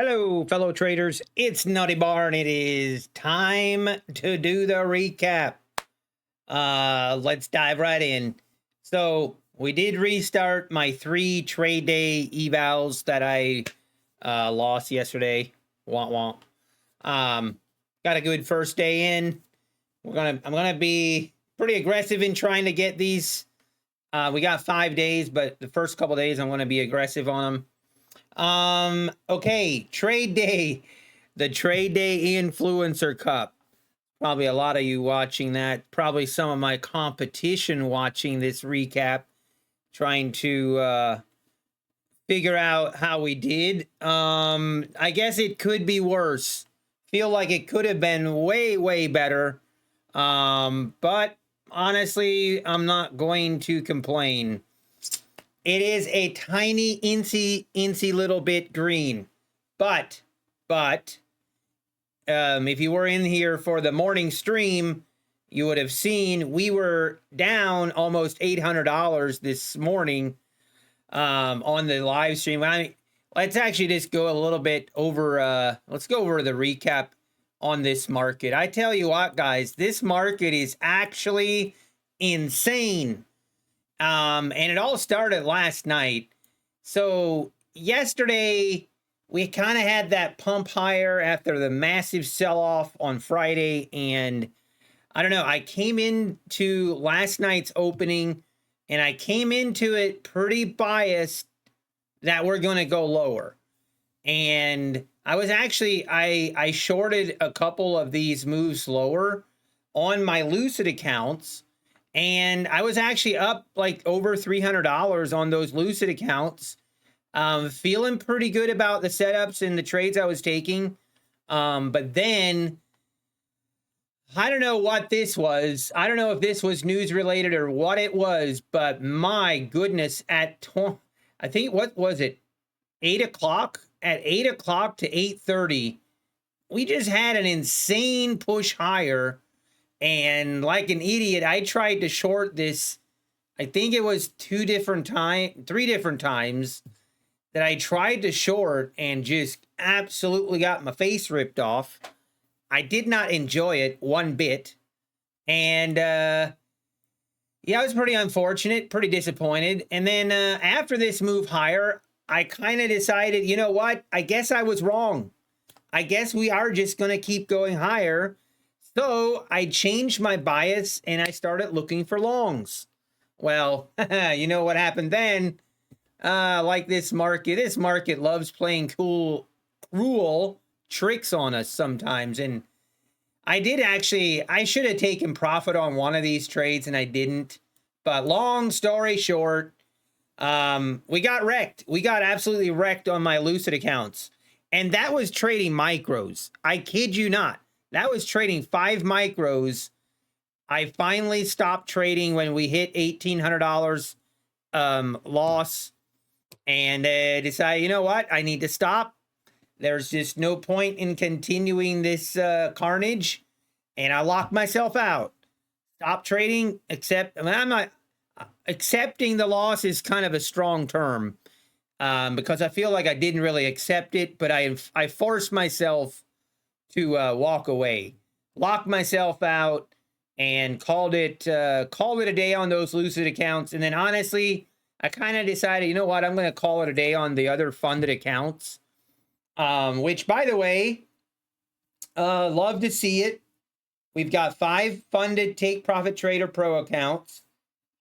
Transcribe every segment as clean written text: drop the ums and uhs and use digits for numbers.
Hello, fellow traders. It's Nutty Bar, and it is time to do the recap. Let's dive right in. So we did restart my 3 trade day evals that I lost yesterday. Got a good first day in. I'm gonna be pretty aggressive in trying to get these. We got 5 days, but the first couple days I'm gonna be aggressive on them. Okay, trade day, the trade day influencer cup. Probably a lot of you watching that, probably some of my competition watching this recap, trying to figure out how we did. I guess it could be worse. Feel like it could have been way better. But honestly, I'm not going to complain. It is a tiny, incy little bit green. But, if you were in here for the morning stream, you would have seen we were down almost $800 this morning on the live stream. Let's actually just go a little bit over, let's go over the recap on this market. I tell you what, guys, this market is actually insane. And it all started last night. So yesterday we kind of had that pump higher after the massive sell-off on Friday. And I don't know, I came into last night's opening and I came into it pretty biased that we're going to go lower. And I was actually, I shorted a couple of these moves lower on my Lucid accounts. And I was actually up like over $300 on those Lucid accounts. Feeling pretty good about the setups and the trades I was taking. But then, I don't know what this was. I don't know if this was news related or what it was. But my goodness, I think, what was it? 8 o'clock? At 8 o'clock to 8:30, we just had an insane push higher. And like an idiot, I tried to short this. I think it was 3 different times that I tried to short and just absolutely got my face ripped off. I did not enjoy it one bit. And yeah, it was pretty unfortunate, pretty disappointed. And then after this move higher, I kind of decided, you know what? I guess I was wrong. I guess we are just going to keep going higher. So I changed my bias and I started looking for longs. Well, you know what happened then? Like this market loves playing cruel tricks on us sometimes. And I should have taken profit on one of these trades and I didn't. But long story short, we got wrecked. We got absolutely wrecked on my Lucid accounts. And that was trading micros. I kid you not. That was trading 5 micros. I finally stopped trading when we hit $1,800 loss. And decided, you know what? I need to stop. There's just no point in continuing this carnage. And I locked myself out. Stop trading, I'm not accepting the loss is kind of a strong term. Because I feel like I didn't really accept it, but I forced myself to walk away, lock myself out, and called it a day on those Lucid accounts. And then honestly, I kind of decided, you know what, I'm going to call it a day on the other funded accounts, which, by the way, love to see it. We've got 5 funded Take Profit Trader Pro accounts,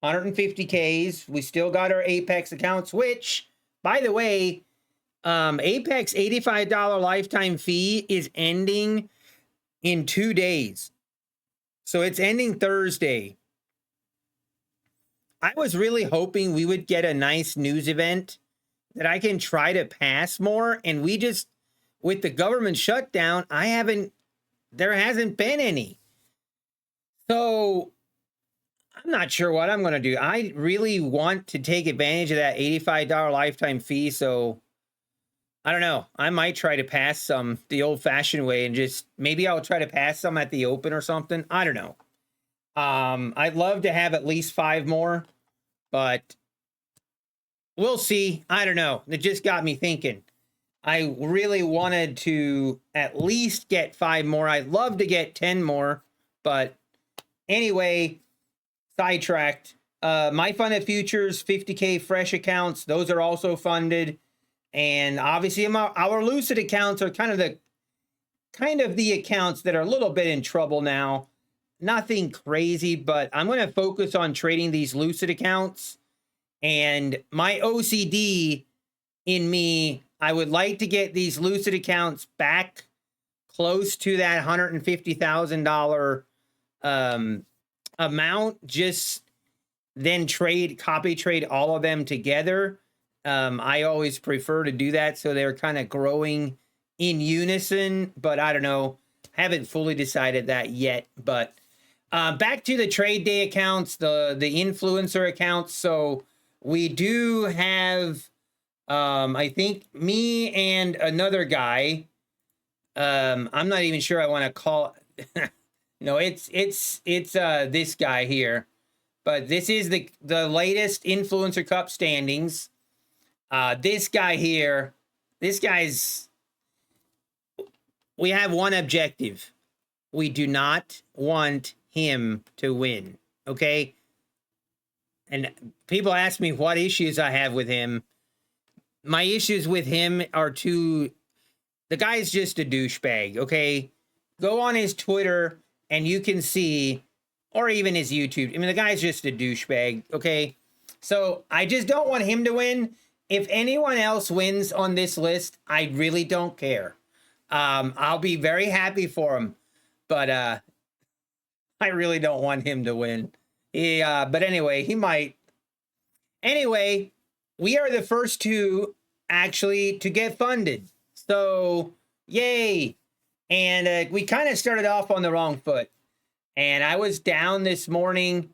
150Ks. We still got our Apex accounts, which, by the way, Apex $85 lifetime fee is ending in 2 days. So it's ending Thursday. I was really hoping we would get a nice news event that I can try to pass more. And we just, with the government shutdown, there hasn't been any. So I'm not sure what I'm going to do. I really want to take advantage of that $85 lifetime fee. So I don't know. I might try to pass some the old-fashioned way and maybe I'll try to pass some at the open or something. I don't know. I'd love to have at least 5 more, but we'll see. I don't know. It just got me thinking. I really wanted to at least get 5 more. I'd love to get 10 more, but anyway, sidetracked. My funded futures, 50K fresh accounts, those are also funded. And obviously our lucid accounts are kind of the accounts that are a little bit in trouble now. Nothing crazy, but I'm going to focus on trading these lucid accounts. And my OCD in me, I would like to get these lucid accounts back close to that $150,000 amount. Just then copy trade all of them together. I always prefer to do that so they're kind of growing in unison, but I don't know. Haven't fully decided that yet. But back to the trade day accounts, the influencer accounts. So we do have, I think me and another guy. I'm not even sure I want to call. No, it's this guy here. But this is the latest Influencer Cup standings. This guy here, we have one objective. We do not want him to win, okay? And people ask me what issues I have with him. My issues with him are the guy's just a douchebag, okay? Go on his Twitter and you can see, or even his YouTube. I mean, the guy's just a douchebag, okay? So I just don't want him to win. If anyone else wins on this list, I really don't care. I'll be very happy for him, but I really don't want him to win. But anyway, he might. Anyway, we are the first two actually to get funded. So, yay. And we kind of started off on the wrong foot. And I was down this morning.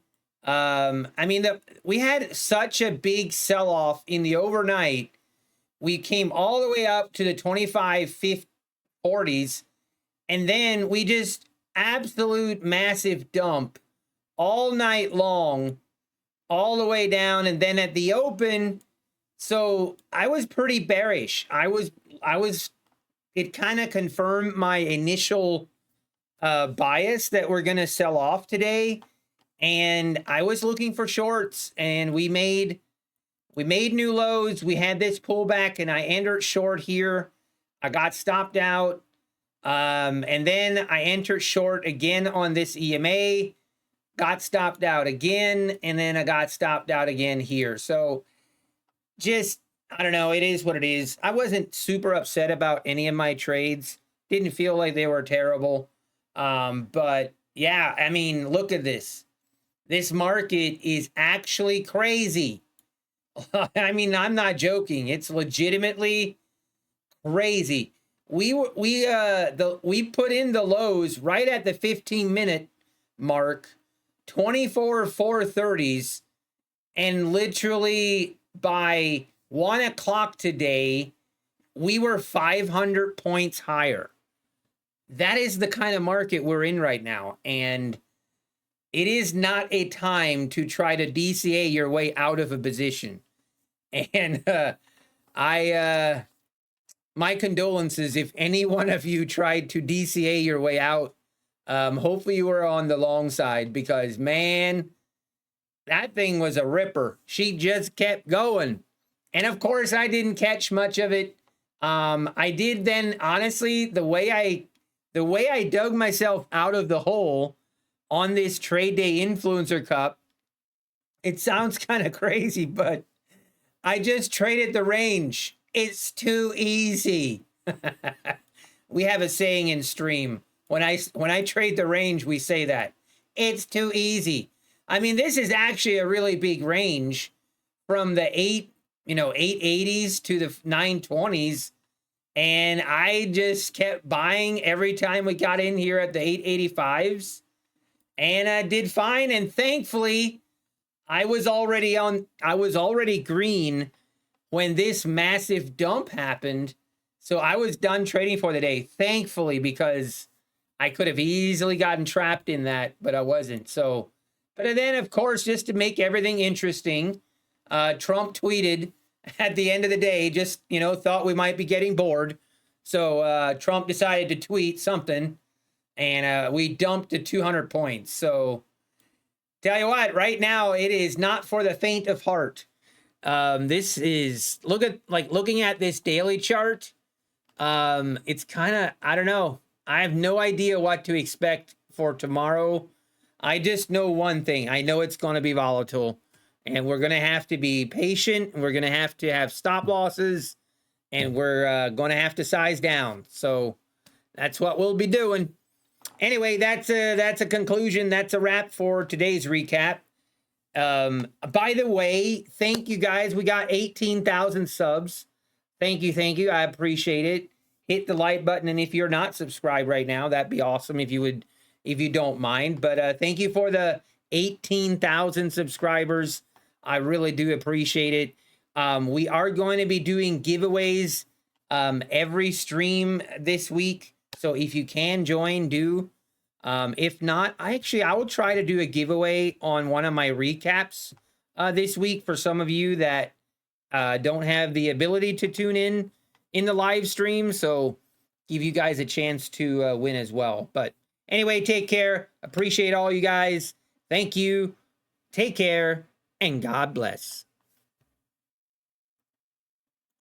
I mean, we had such a big sell-off in the overnight. We came all the way up to the 25, 40s. And then we just absolute massive dump all night long, all the way down. And then at the open, so I was pretty bearish. It kind of confirmed my initial bias that we're going to sell off today. And I was looking for shorts, and we made new lows. We had this pullback, and I entered short here. I got stopped out. And then I entered short again on this EMA, got stopped out again, and then I got stopped out again here. So just, I don't know, it is what it is. I wasn't super upset about any of my trades. Didn't feel like they were terrible. But yeah, I mean, look at this. This market is actually crazy. I mean, I'm not joking. It's legitimately crazy. We put in the lows right at the 15-minute mark, 24 430s, and literally by 1 o'clock today, we were 500 points higher. That is the kind of market we're in right now, and it is not a time to try to DCA your way out of a position. And my condolences if any one of you tried to DCA your way out. Hopefully you were on the long side, because, man, that thing was a ripper. She just kept going. And, of course, I didn't catch much of it. I did then, honestly, the way I dug myself out of the hole on this Trade Day Influencer Cup, it sounds kind of crazy, but I just traded the range. It's too easy. We have a saying in stream. When I trade the range, we say that. It's too easy. I mean, this is actually a really big range from the 880s to the 920s. And I just kept buying every time we got in here at the 885s. And I did fine. And thankfully, I was already green when this massive dump happened. So I was done trading for the day, thankfully, because I could have easily gotten trapped in that, but I wasn't. So, but then, of course, just to make everything interesting, Trump tweeted at the end of the day, just, you know, thought we might be getting bored. So Trump decided to tweet something, and we dumped to 200 points. So tell you what, right now it is not for the faint of heart. This is looking at this daily chart. It's kind of, I don't know. I have no idea what to expect for tomorrow. I just know one thing. I know it's going to be volatile, and we're going to have to be patient. We're going to have stop losses, and we're going to have to size down. So that's what we'll be doing. Anyway, that's a conclusion. That's a wrap for today's recap. By the way, thank you guys. We got 18,000 subs. Thank you. I appreciate it. Hit the like button, and if you're not subscribed right now, that'd be awesome if you don't mind. But thank you for the 18,000 subscribers. I really do appreciate it. We are going to be doing giveaways every stream this week. So if you can join, do. If not, I will try to do a giveaway on one of my recaps this week for some of you that don't have the ability to tune in the live stream. So give you guys a chance to win as well. But anyway, take care. Appreciate all you guys. Thank you. Take care, and God bless.